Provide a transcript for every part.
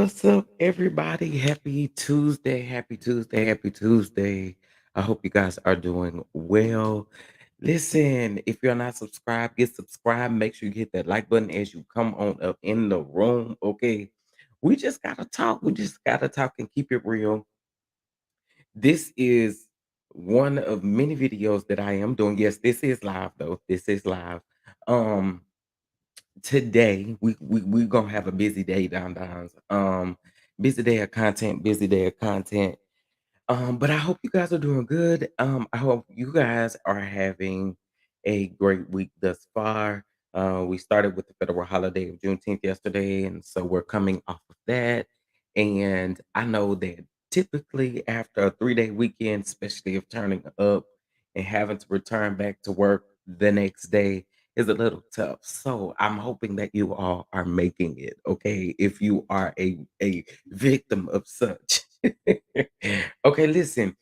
What's up, everybody? Happy Tuesday, happy Tuesday, happy Tuesday. I hope you guys are doing well. Listen, if you're not subscribed, get subscribed. Make sure you hit that like button as you come on up in the room. Okay. We just gotta talk. We just gotta talk and keep it real. This is one of many videos that I am doing. Yes, this is live though. This is live. Um, Today we gonna have a busy day down downs. Busy day of content, busy day of content. But I hope you guys are doing good. I hope you guys are having a great week thus far. We started with the federal holiday of Juneteenth yesterday, and so we're coming off of that. And I know that typically after a 3-day weekend, especially of turning up and having to return back to work the next day, is a little tough. So I'm hoping that you all are making it, okay? If you are a victim of such. Okay, listen.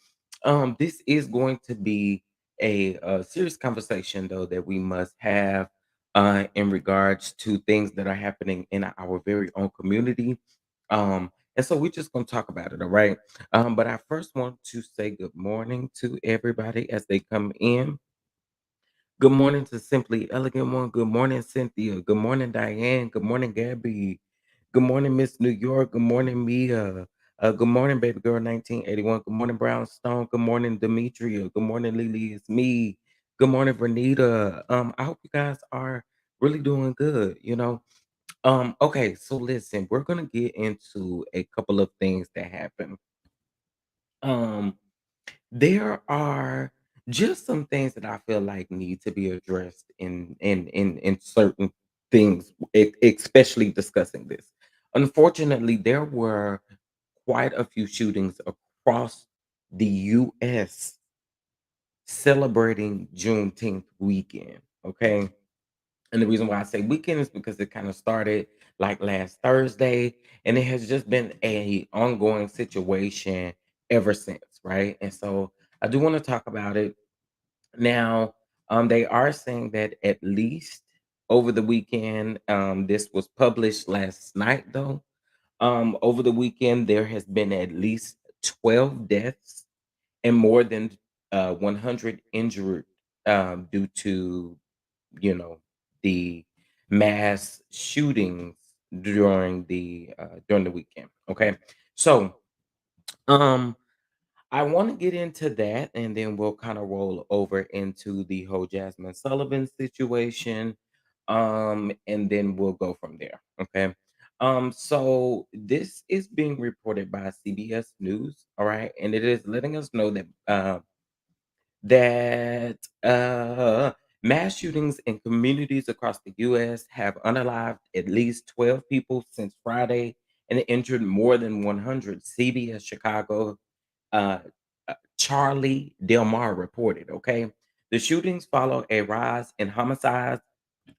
This is going to be a serious conversation, though, that we must have in regards to things that are happening in our very own community. And so we're just going to talk about it, all right? But I first want to say good morning to everybody as they come in. Good morning to Simply Elegant One. Good morning, Cynthia. Good morning, Diane. Good morning, Gabby. Good morning, Miss New York. Good morning, Mia. Good morning, baby girl 1981. Good morning, Brownstone. Good morning, Demetria. Good morning, Lily. It's me. Good morning, Vernita. I hope you guys are really doing good. Okay, so listen, we're gonna get into a couple of things that happen. Um, there are just some things that I feel like need to be addressed in certain things, especially discussing this. Unfortunately, there were quite a few shootings across the U.S. celebrating Juneteenth weekend. Okay, and the reason why I say weekend is because it kind of started like last Thursday, and it has just been a ongoing situation ever since, right? And so I do want to talk about it now. They are saying that at least over the weekend, this was published last night though. Over the weekend, there has been at least 12 deaths and more than 100 injured due to you know, the mass shootings during the weekend. Okay. So um I want to get into that and then we'll kind of roll over into the whole Jazmine Sullivan situation. And then we'll go from there. Okay. So this is being reported by CBS News, all right, and it is letting us know that mass shootings in communities across the U.S. have unalived at least 12 people since Friday and injured more than 100. CBS Chicago uh, Charlie Del Mar reported. Okay, the shootings follow a rise in homicides,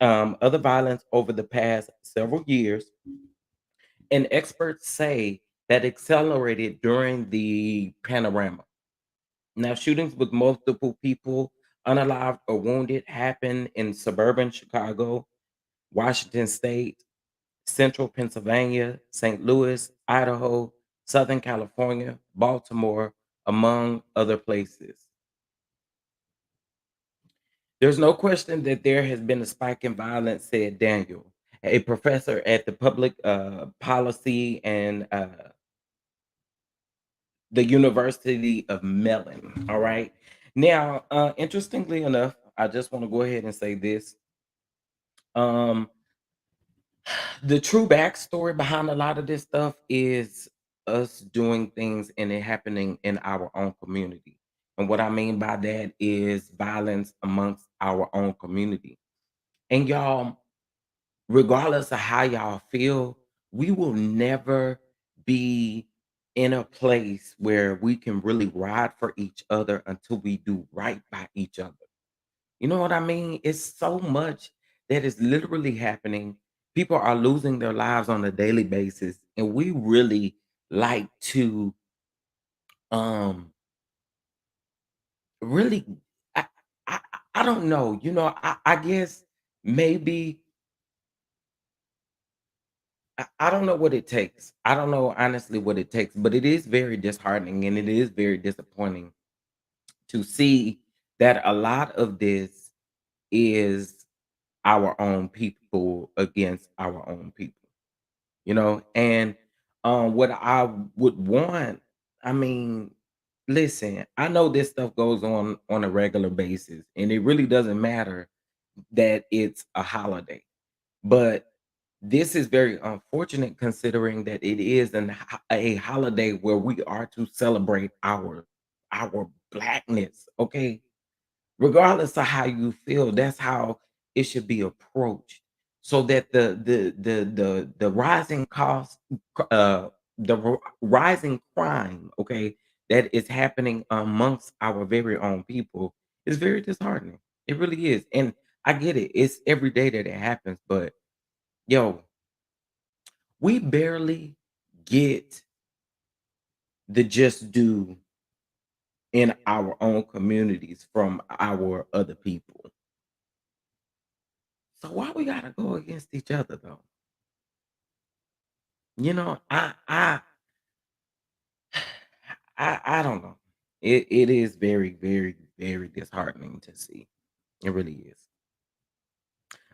other violence over the past several years, and experts say that accelerated during the panorama. Now, shootings with multiple people unalived or wounded happen in suburban Chicago, Washington State, central Pennsylvania, St. Louis, Idaho, Southern California, Baltimore, among other places. There's no question that there has been a spike in violence, said Daniel, a professor at the public policy and the University of Mellon. All right. Now, interestingly enough, I just want to go ahead and say this. Um, the true backstory behind a lot of this stuff is us doing things and it happening in our own community. And what I mean by that is violence amongst our own community. And y'all, regardless of how y'all feel, we will never be in a place where we can really ride for each other until we do right by each other. You know what I mean? It's so much that is literally happening. People are losing their lives on a daily basis, and we really like to um really I I, I don't know. I guess maybe I don't know what it takes. I don't know honestly what it takes, but it is very disheartening and it is very disappointing to see that a lot of this is our own people against our own people, and what I would want, I mean, listen, I know this stuff goes on a regular basis, and it really doesn't matter that it's a holiday. But this is very unfortunate considering that it is a holiday where we are to celebrate our blackness, okay? Regardless of how you feel, that's how it should be approached. So that the rising cost, rising crime, okay, that is happening amongst our very own people is very disheartening. It really is. And I get it. It's every day that it happens, but yo, we barely get the just due in our own communities from our other people. So why we gotta go against each other though? You know, I don't know. It is very, very, very disheartening to see. It really is.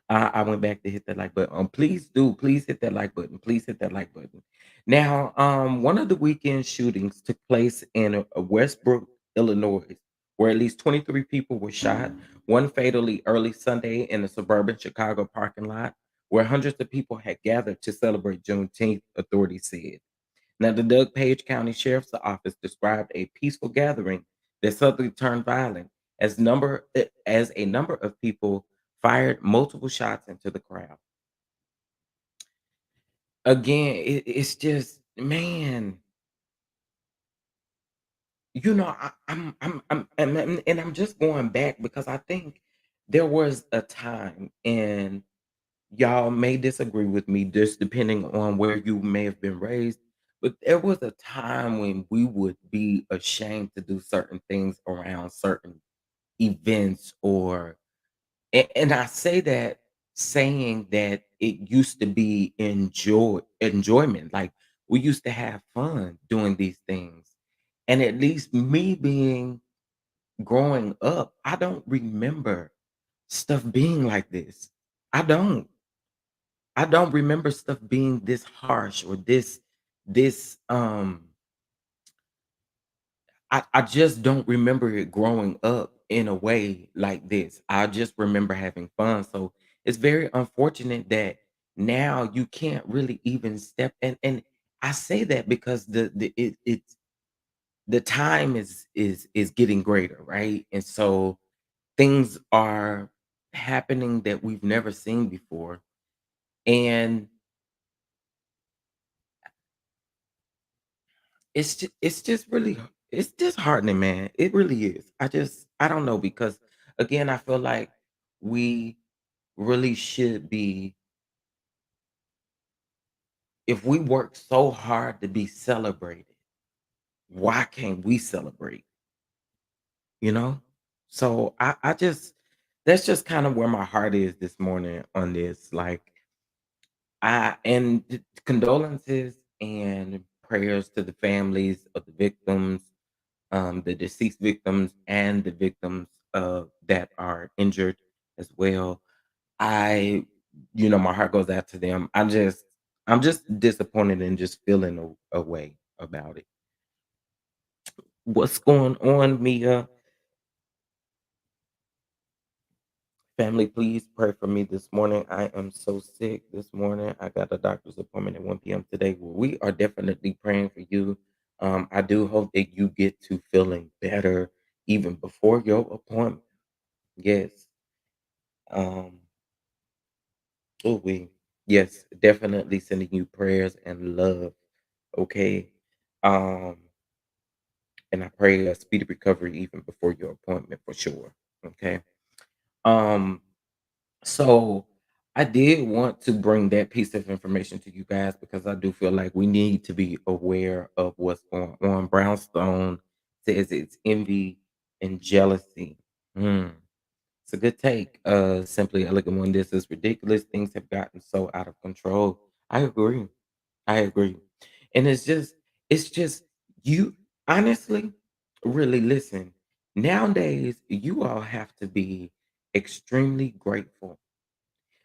I went back to hit that like button. Please hit that like button. Please hit that like button. Now, one of the weekend shootings took place in Westbrook, Illinois, where at least 23 people were shot. One fatally early Sunday in a suburban Chicago parking lot, where hundreds of people had gathered to celebrate Juneteenth. Authorities said. Now, the Doug Page County Sheriff's Office described a peaceful gathering that suddenly turned violent as a number of people fired multiple shots into the crowd. Again, it's just, man, and I'm just going back because I think there was a time, and y'all may disagree with me, just depending on where you may have been raised. But there was a time when we would be ashamed to do certain things around certain events, and I say that saying that it used to be enjoyment. Like we used to have fun doing these things. And at least me being growing up, I don't remember stuff being like this. I don't. I don't remember stuff being this harsh or this. I just don't remember it growing up in a way like this. I just remember having fun. So it's very unfortunate that now you can't really even step, and I say that because it's the time is getting greater, right? And so things are happening that we've never seen before. And it's just really it's disheartening, man. It really is. I don't know because again, I feel like we really should be if we work so hard to be celebrated, why can't we celebrate? You know? So I just that's just kind of where my heart is this morning on this. Like condolences and prayers to the families of the deceased victims and the victims that are injured as well. I, my heart goes out to them. I'm just disappointed and just feeling a way about it. What's going on, Mia? Family, please pray for me this morning. I am so sick this morning. I got a doctor's appointment at 1 p.m. today. Well, we are definitely praying for you. I do hope that you get to feeling better even before your appointment. Yes. Um, oh, yes, definitely sending you prayers and love. Okay. Um, and I pray a speedy recovery even before your appointment for sure. Okay. Um, so I did want to bring that piece of information to you guys because I do feel like we need to be aware of what's going on. Brownstone says it's envy and jealousy. Hmm. It's a good take. Simply elegant one. This is ridiculous. Things have gotten so out of control. I agree. I agree. And it's just you honestly, really listen. Nowadays, you all have to be extremely grateful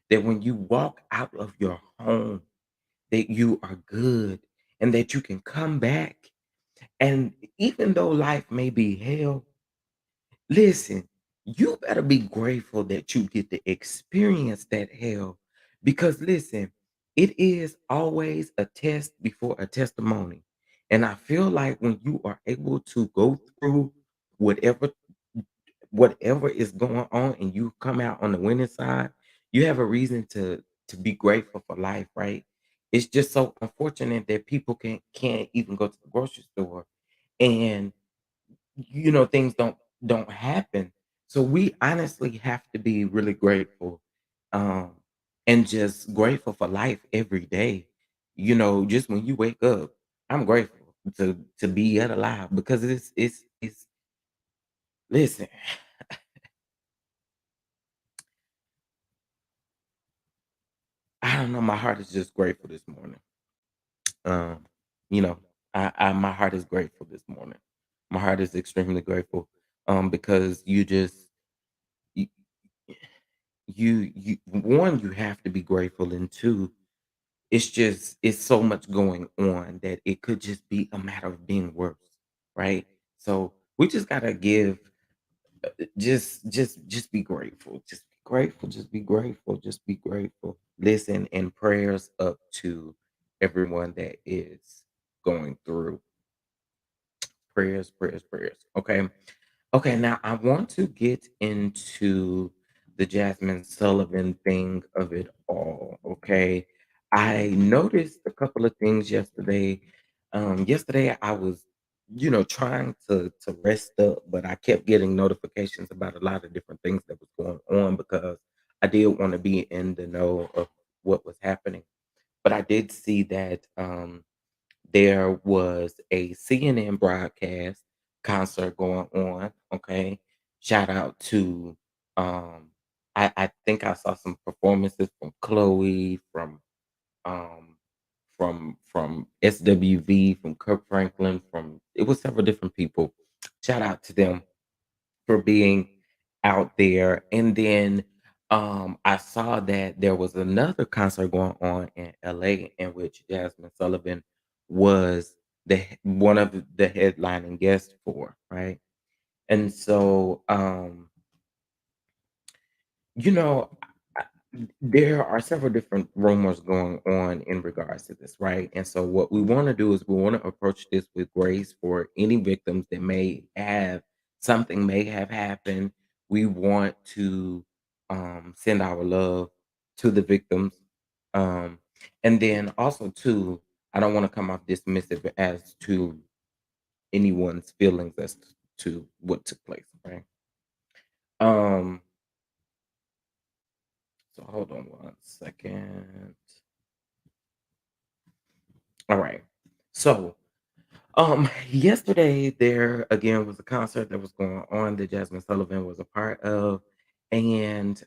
that when you walk out of your home, that you are good and that you can come back. And even though life may be hell, listen, you better be grateful that you get to experience that hell because listen, it is always a test before a testimony. And I feel like when you are able to go through whatever whatever is going on and you come out on the winning side, you have a reason to be grateful for life, right? It's just so unfortunate that people can't even go to the grocery store and things don't happen. So we honestly have to be really grateful, um, and just grateful for life every day. Just when you wake up, I'm grateful to be yet alive because it's listen, I don't know, my heart is just grateful this morning. Um, you know, I my heart is grateful this morning. My heart is extremely grateful, because you you one, you have to be grateful, and two, it's so much going on that it could just be a matter of being worse, right? So we just gotta give just be grateful. Just be grateful, just be grateful, just be grateful. Listen, and prayers up to everyone that is going through prayers, prayers, prayers. Okay. Okay, now I want to get into the Jasmine Sullivan thing of it all, okay? I noticed a couple of things yesterday. Yesterday I was, trying to rest up, but I kept getting notifications about a lot of different things that was going on because I did want to be in the know of what was happening. But I did see that there was a CNN broadcast concert going on. Okay. Shout out to I think I saw some performances from Chloe, um from SWV, from Kirk Franklin, from it was several different people. Shout out to them for being out there. And then I saw that there was another concert going on in LA in which Jasmine Sullivan was one of the headlining guests for, right? And so you know, I there are several different rumors going on in regards to this, right? And so what we wanna do is we wanna approach this with grace for any victims that may have something may have happened. We want to, send our love to the victims, um, and then also too, I don't wanna come off dismissive as to anyone's feelings as to what took place, right? Um, so hold on one second. All right. So, yesterday there again was a concert that was going on that Jasmine Sullivan was a part of, and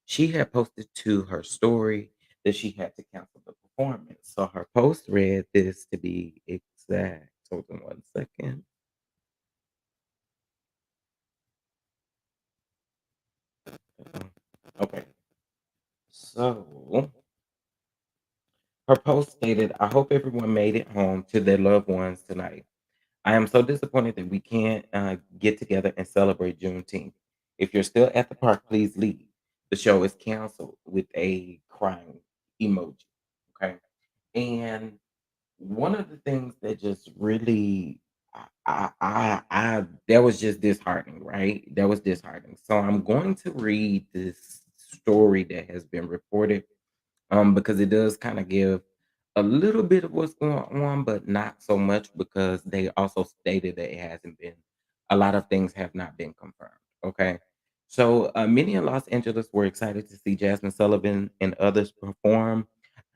she had posted to her story that she had to cancel the performance. So her post read this to be exact. Hold on one second. Okay. So her post stated, "I hope everyone made it home to their loved ones tonight. I am so disappointed that we can't get together and celebrate Juneteenth. If you're still at the park, please leave. The show is canceled," with a crying emoji. Okay. And one of the things that just really that was just disheartening, right? That was disheartening. So I'm going to read this story that has been reported, because it does kind of give a little bit of what's going on, but not so much because they also stated that it hasn't been, a lot of things have not been confirmed. Okay. So many in Los Angeles were excited to see Jasmine Sullivan and others perform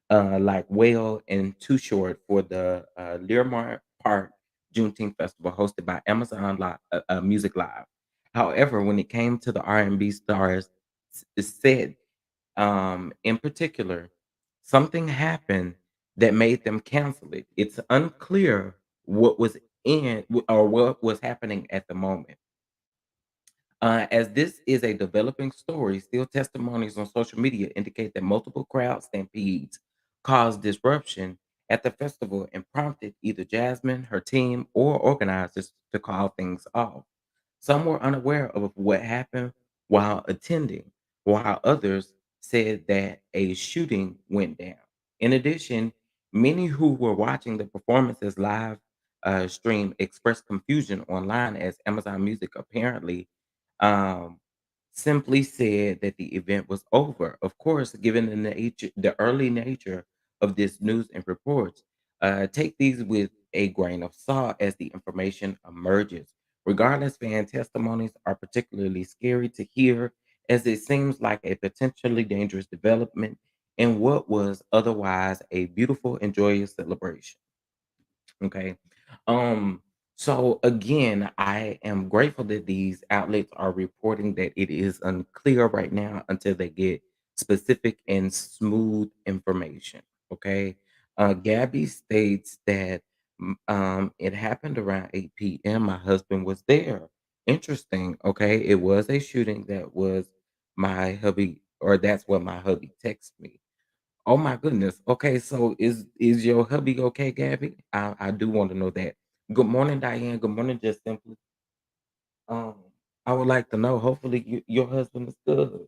like Whale and Too Short for the Learmont Park Juneteenth Festival hosted by Amazon Music Live. However, when it came to the R&B stars, it said in particular, something happened that made them cancel it. It's unclear what was or what was happening at the moment. As this is a developing story, still testimonies on social media indicate that multiple crowd stampedes caused disruption at the festival and prompted either Jasmine, her team, or organizers to call things off. Some were unaware of what happened while attending, while others said that a shooting went down. In addition, many who were watching the performances live stream expressed confusion online as Amazon Music apparently um, simply said that the event was over. Of course, given the early nature of this news and reports, take these with a grain of salt as the information emerges. Regardless, fan testimonies are particularly scary to hear as it seems like a potentially dangerous development in what was otherwise a beautiful and joyous celebration. Okay. Um, so again, I am grateful that these outlets are reporting that it is unclear right now until they get specific and smooth information. Okay. Gabby states that it happened around 8 p.m. My husband was there. Interesting. Okay. It was a shooting that was my hubby, or that's what my hubby texted me. Oh my goodness. Okay, so is your hubby okay, Gabby? I do want to know that. Good morning, Diane. Good morning, just simply. Um, I would like to know. Hopefully, your husband is good.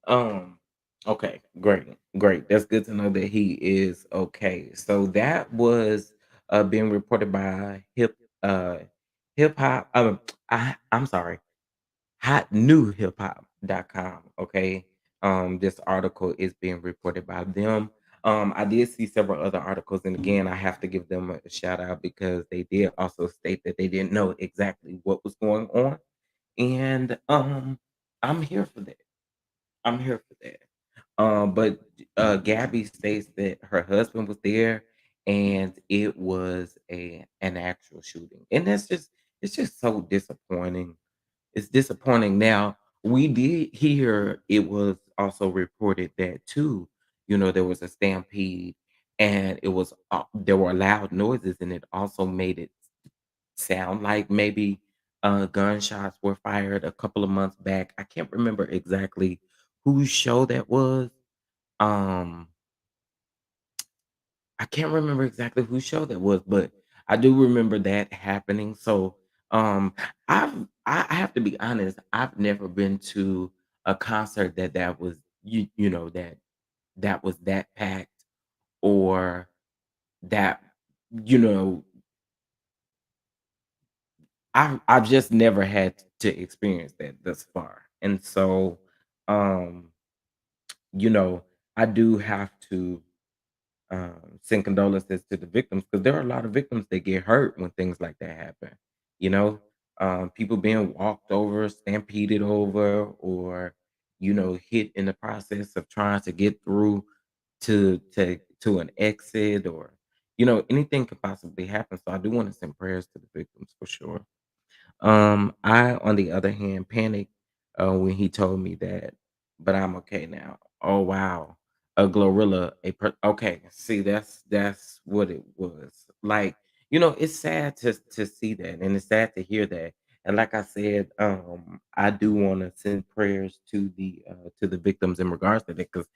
Um, okay, great, great. That's good to know that he is okay. So that was being reported by hip hop. I'm sorry. Hotnewhiphop.com. Okay. This article is being reported by them. I did see several other articles, and again, I have to give them a shout out because they did also state that they didn't know exactly what was going on. And I'm here for that. I'm here for that. But Gabby states that her husband was there and it was an actual shooting. And it's just so disappointing. It's disappointing. Now, we did hear it was also reported that too, there was a stampede and it was there were loud noises and it also made it sound like maybe gunshots were fired a couple of months back. I can't remember exactly whose show that was. Um I can't remember exactly whose show that was, but I do remember that happening. So, I have to be honest, I've never been to a concert that was that was that packed or that you know I've just never had to experience that thus far. And so, um, you know, I do have to send condolences to the victims because there are a lot of victims that get hurt when things like that happen. You know, people being walked over, stampeded over, or hit in the process of trying to get through to an exit, or anything could possibly happen. So I do want to send prayers to the victims for sure. I, on the other hand, panicked when he told me that, but I'm okay now. Oh wow, a Glorilla, okay. See, that's what it was. Like, it's sad to see that, and it's sad to hear that. And like I said, I do want to send prayers to the victims in regards to that, because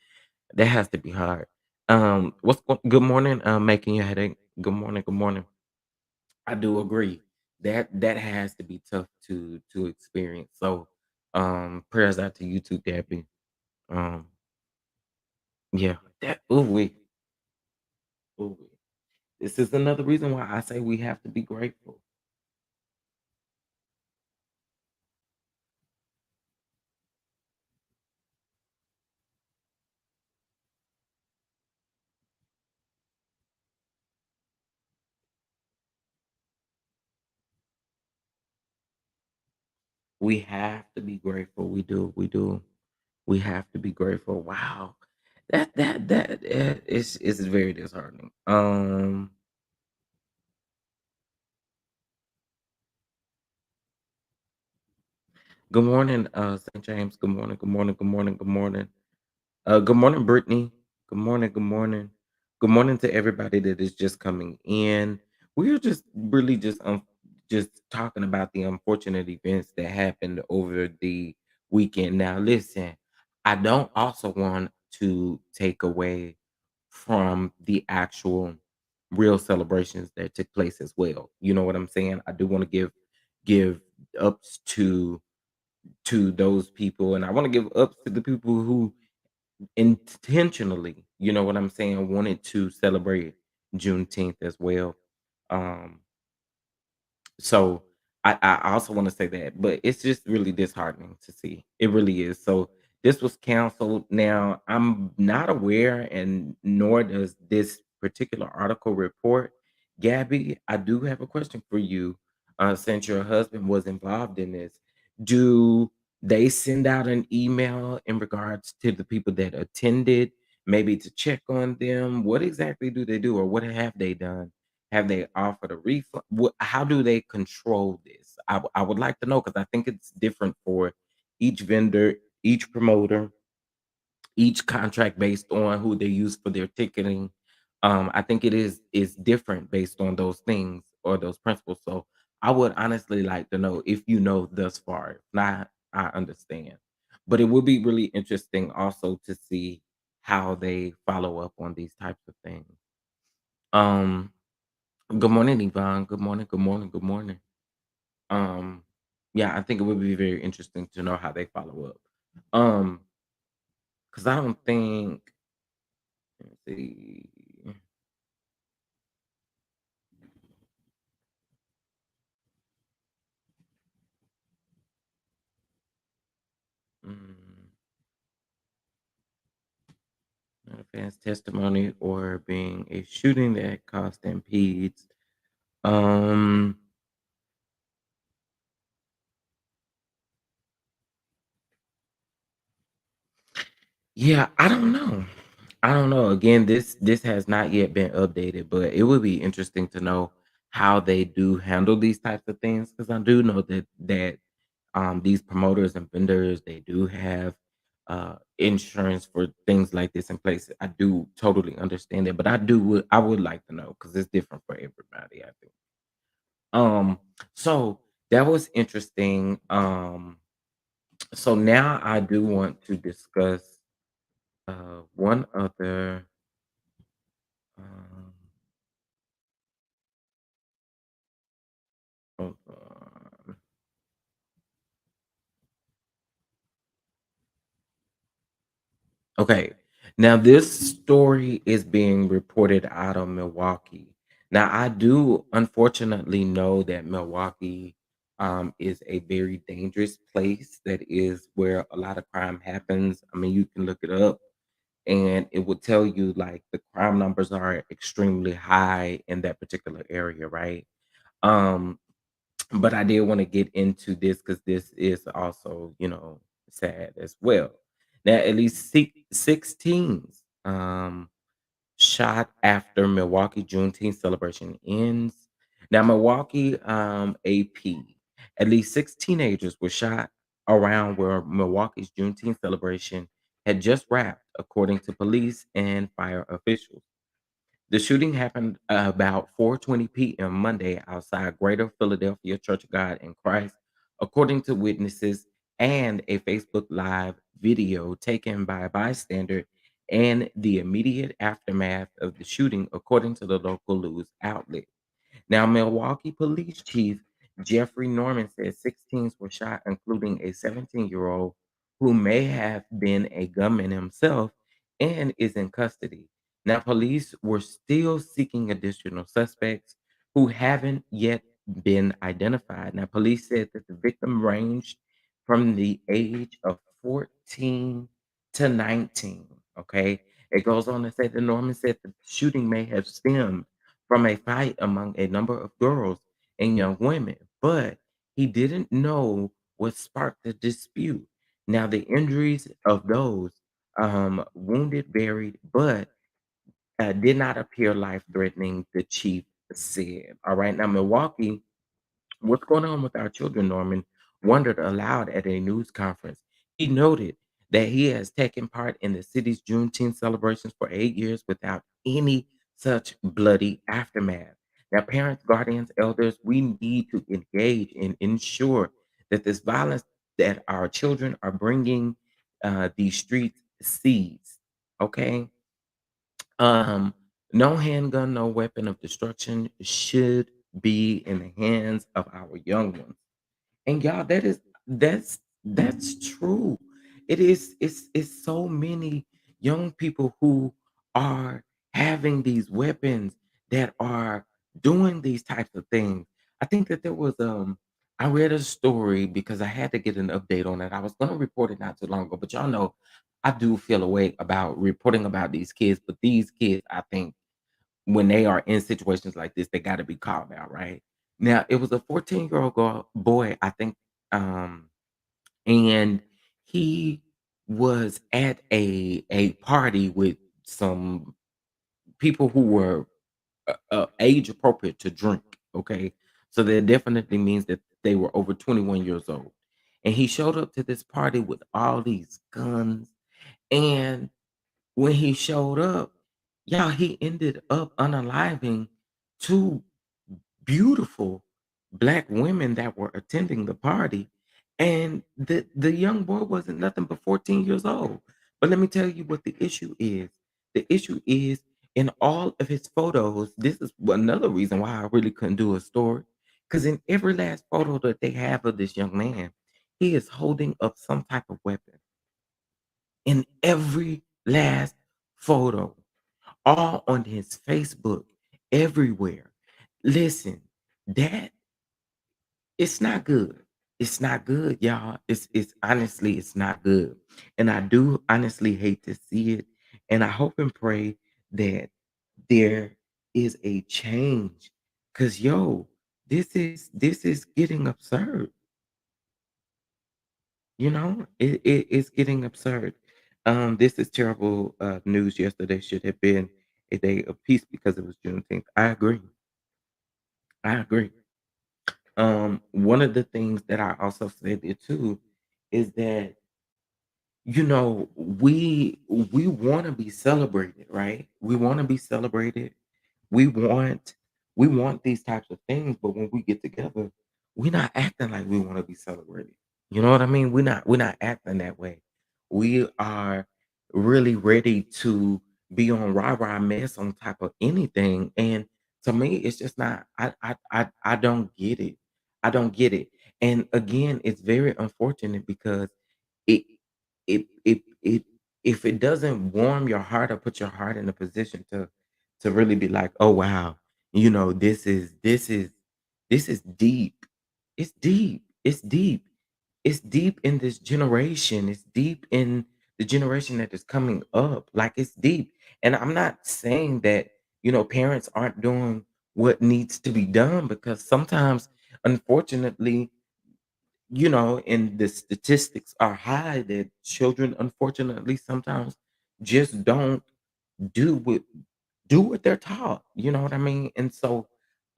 That has to be hard. Good morning, making your headache. Good morning, good morning. I do agree. That has to be tough to experience. So, prayers out to you too, Gabby. Um, yeah, that ooh wee. This is another reason why I say we have to be grateful. We have to be grateful. We do. We have to be grateful. Wow. That is very disheartening. Good morning, St. James. Good morning, good morning, good morning, good morning. Good morning, Brittany. Good morning, good morning. Good morning to everybody that is just coming in. We're just really just talking about the unfortunate events that happened over the weekend. Now, listen, I don't also want to take away from the actual real celebrations that took place as well. You know what I'm saying? I do want to give ups to those people, and I want to give ups to the people who intentionally, you know what I'm saying, wanted to celebrate Juneteenth as well. Um, so I also want to say that, but it's just really disheartening to see. It really is. So this was canceled. Now I'm not aware, and nor does this particular article report. Gabby, I do have a question for you. Since your husband was involved in this, do they send out an email in regards to the people that attended, maybe to check on them? What exactly do they do, or what have they done? Have they offered a refund? How do they control this? I would like to know because I think it's different for each vendor, each promoter, each contract based on who they use for their ticketing. I think it is different based on those things or those principles. So I would honestly like to know if you know thus far. If not, I understand. But it would be really interesting also to see how they follow up on these types of things. Um, Good morning, Yvonne. Good morning, good morning, good morning. Um, yeah, I think it would be very interesting to know how they follow up. Because I don't think, let's see. Mm, Not a fan's testimony or being a shooting that caused impedes. Um, yeah, I don't know. I don't know. Again, this has not yet been updated, but it would be interesting to know how they do handle these types of things because I do know that these promoters and vendors they do have insurance for things like this in place. I do totally understand it, but I would like to know because it's different for everybody. I think. Um, so that was interesting. So now I do want to discuss one other. Um, Hold on. Okay. Now this story is being reported out of Milwaukee. Now I do unfortunately know that Milwaukee is a very dangerous place. That is where a lot of crime happens. I mean, you can look it up and it will tell you like the crime numbers are extremely high in that particular area, right? Um, but I did want to get into this because this is also, sad as well. Now, at least 16 shot after Milwaukee Juneteenth celebration ends. Now, Milwaukee AP, at least six teenagers were shot around where Milwaukee's Juneteenth celebration had just wrapped, according to police and fire officials. The shooting happened about 4:20 p.m. Monday outside Greater Philadelphia Church of God in Christ, according to witnesses and a Facebook Live video taken by a bystander and the immediate aftermath of the shooting, according to the local news outlet. Now, Milwaukee Police Chief Jeffrey Norman said 16 were shot, including a 17-year-old who may have been a gunman himself and is in custody. Now, police were still seeking additional suspects who haven't yet been identified. Now, police said that the victim ranged from the age of 14 to 19. Okay. It goes on to say that Norman said the shooting may have stemmed from a fight among a number of girls and young women, but he didn't know what sparked the dispute. Now, the injuries of those wounded varied, but did not appear life threatening, the chief said. All right, now, Milwaukee, what's going on with our children, Norman wondered aloud at a news conference. He noted that he has taken part in the city's Juneteenth celebrations for 8 years without any such bloody aftermath. Now, parents, guardians, elders, we need to engage and ensure that this violence that our children are bringing these streets cease. Okay. Um, no handgun, no weapon of destruction should be in the hands of our young ones. And y'all, that's true. It's so many young people who are having these weapons that are doing these types of things. I think that there was I read a story because I had to get an update on it. I was gonna report it not too long ago, but y'all know I do feel a way about reporting about these kids, but these kids, I think when they are in situations like this, they got to be called out, right? Now, it was a 14-year-old boy, I think, um, and he was at a party with some people who were age appropriate to drink. Okay, so that definitely means that they were over 21 years old, and he showed up to this party with all these guns, and when he showed up, y'all, he ended up unaliving 2 beautiful black women that were attending the party, and the young boy wasn't nothing but 14 years old. But let me tell you what the issue is. The issue is in all of his photos, this is another reason why I really couldn't do a story, because in every last photo that they have of this young man, he is holding up some type of weapon. In every last photo, all on his Facebook, everywhere. Listen, that it's not good. It's not good, y'all. It's honestly it's not good. And I do honestly hate to see it. And I hope and pray that there is a change. Cause yo, this is getting absurd. You know, it's getting absurd. This is terrible news. Yesterday should have been a day of peace because it was Juneteenth. I agree. I agree. One of the things that I also said there too is that we want to be celebrated, right? We want to be celebrated. We want we want these types of things, but when we get together, we're not acting like we want to be celebrated. You know what I mean? We're not acting that way. We are really ready to be on rah-rah mess on top of anything. And to me, it's just not I don't get it. I don't get it. And again, it's very unfortunate because it it if it doesn't warm your heart or put your heart in a position to really be like, oh wow, this is deep. It's deep. It's deep. It's deep in this generation. It's deep in the generation that is coming up. Like it's deep. And I'm not saying that, parents aren't doing what needs to be done because sometimes, unfortunately, and the statistics are high that children, unfortunately, sometimes just don't do what they're taught. You know what I mean? And so,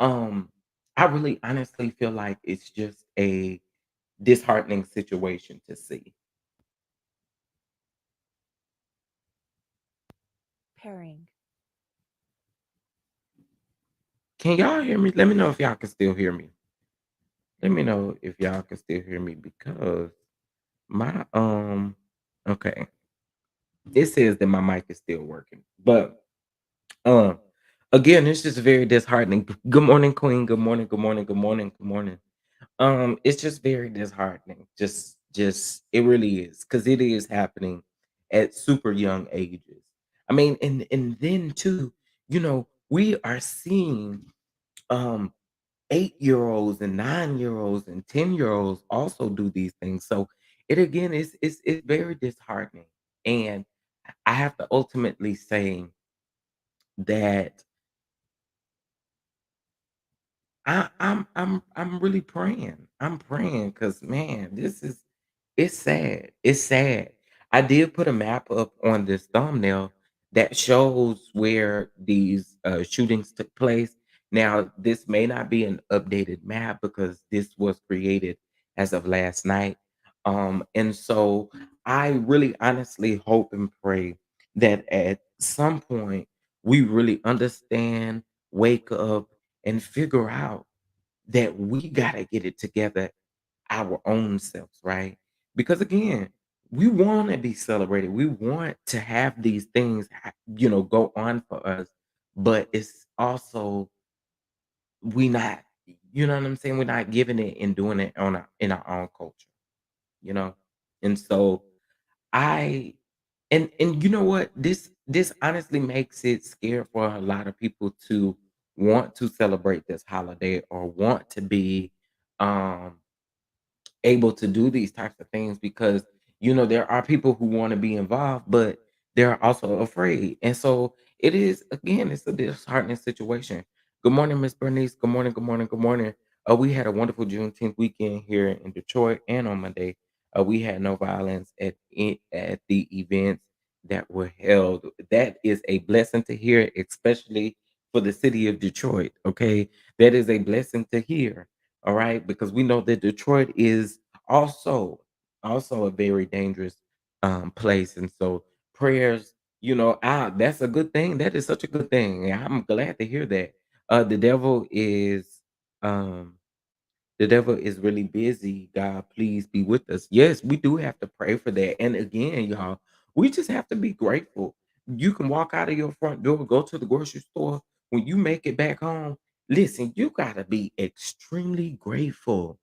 um, I really honestly feel like it's just a disheartening situation to see. Pairing. Can y'all hear me? Let me know if y'all can still hear me. Let me know if y'all can still hear me because my okay. It says that my mic is still working, but um, again, it's just very disheartening. Good morning, Queen. Good morning. Good morning. Good morning. Good morning. It's just very disheartening. Just it really is because it is happening at super young ages. I mean, and then too, we are seeing um 8-year-olds and 9-year-olds and 10-year-olds also do these things. So it again is very disheartening. And I have to ultimately say that I'm really praying. I'm praying because man, this is it's sad. It's sad. I did put a map up on this thumbnail that shows where these shootings took place. Now, this may not be an updated map because this was created as of last night. And so I really honestly hope and pray that at some point we really understand, wake up, and figure out that we gotta get it together our own selves, right? Because again, we want to be celebrated. We want to have these things, go on for us. But it's also we not, you know what I'm saying? We're not giving it and doing it in our own culture, you know. And so I and you know what? This honestly makes it scary for a lot of people to want to celebrate this holiday or want to be um able to do these types of things because there are people who want to be involved, but they're also afraid. And so it is again, it's a disheartening situation. Good morning, Miss Bernice. Good morning, good morning, good morning. We had a wonderful Juneteenth weekend here in Detroit, and on Monday, we had no violence at the events that were held. That is a blessing to hear, especially for the city of Detroit. Okay, that is a blessing to hear. All right, because we know that Detroit is also also a very dangerous place, and so prayers, that's a good thing. That is such a good thing. And I'm glad to hear that. The devil is um the devil is really busy. God, please be with us. Yes, we do have to pray for that. And again, y'all, we just have to be grateful. You can walk out of your front door, go to the grocery store. When you make it back home, listen, you got to be extremely grateful.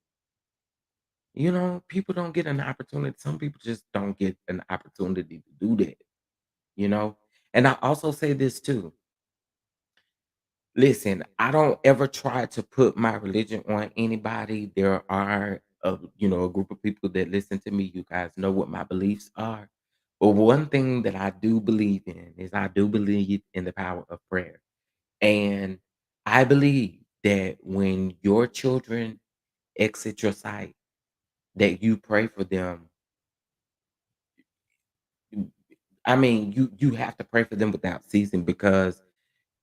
People don't get an opportunity. Some people just don't get an opportunity to do that, you know? And I also say this too. Listen, I don't ever try to put my religion on anybody. There are a group of people that listen to me. You guys know what my beliefs are. But one thing that I do believe in is I do believe in the power of prayer. And I believe that when your children exit your sight, that you pray for them. I mean, you have to pray for them without ceasing because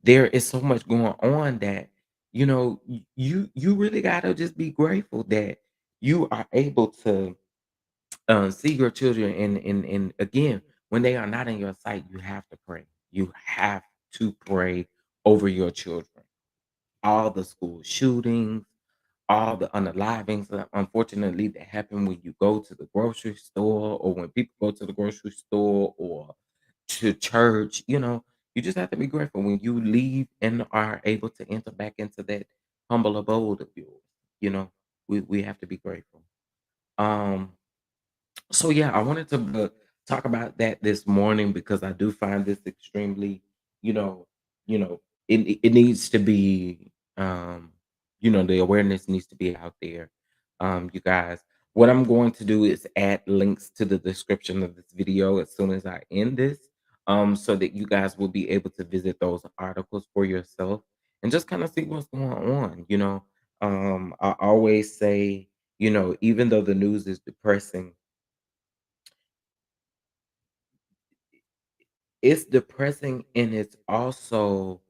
there is so much going on that you really gotta just be grateful that you are able to see your children and again when they are not in your sight, you have to pray. You have to pray over your children. All the school shootings, all the unalivings, unfortunately, that happen when you go to the grocery store or when people go to the grocery store or to church, you just have to be grateful when you leave and are able to enter back into that humble abode of yours. You know, we have to be grateful. Um, so yeah, I wanted to talk about that this morning because I do find this extremely, you know, it needs to be, the awareness needs to be out there. You guys, what I'm going to do is add links to the description of this video as soon as I end this, so that you guys will be able to visit those articles for yourself and just kind of see what's going on. I always say, even though the news is depressing, it's depressing and it's also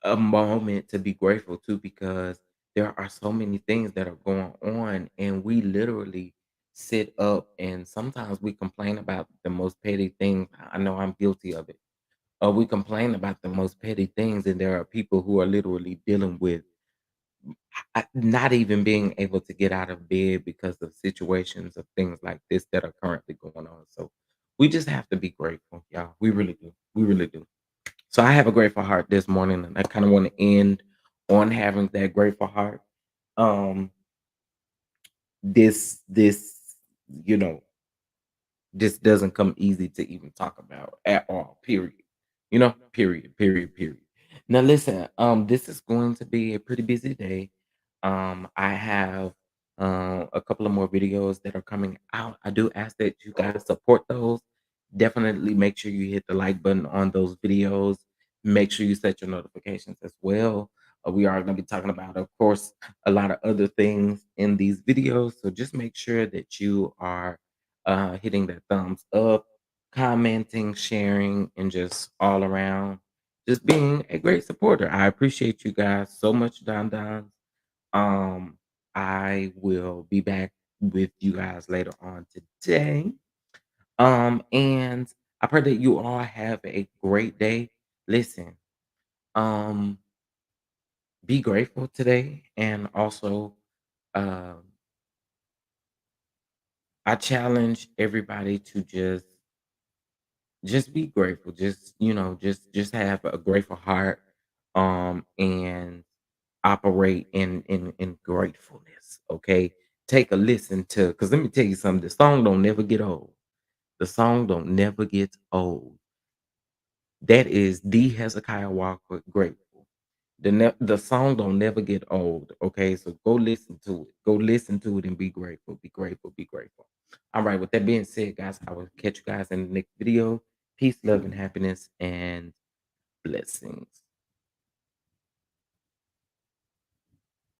a moment to be grateful to because there are so many things that are going on and we literally sit up and sometimes we complain about the most petty things. I know I'm guilty of it. We complain about the most petty things and there are people who are literally dealing with not even being able to get out of bed because of situations of things like this that are currently going on. So We just have to be grateful, y'all. We really do. We really do. So I have a grateful heart this morning, and I kind of want to end on having that grateful heart. Um, this, you know, this doesn't come easy to even talk about at all. Period. Period. Period. Period. Now listen, this is going to be a pretty busy day. I have a couple of more videos that are coming out. I do ask that you guys support those. Definitely make sure you hit the like button on those videos. Make sure you set your notifications as well. We are going to be talking about, of course, a lot of other things in these videos. So just make sure that you are hitting that thumbs up, commenting, sharing, and just all around, just being a great supporter. I appreciate you guys so much, Don Don. Um, I will be back with you guys later on today. And I pray that you all have a great day. Listen, um, be grateful today, and also, um, I challenge everybody to just be grateful. Just, just have a grateful heart, and operate in gratefulness. Okay. Take a listen to, because let me tell you something, the song don't never get old. The song don't never get old. That is the Hezekiah Walker Grateful. The song don't never get old. Okay. So go listen to it. Go listen to it and be grateful. Be grateful. Be grateful. All right. With that being said, guys, I will catch you guys in the next video. Peace, love, and happiness, and blessings.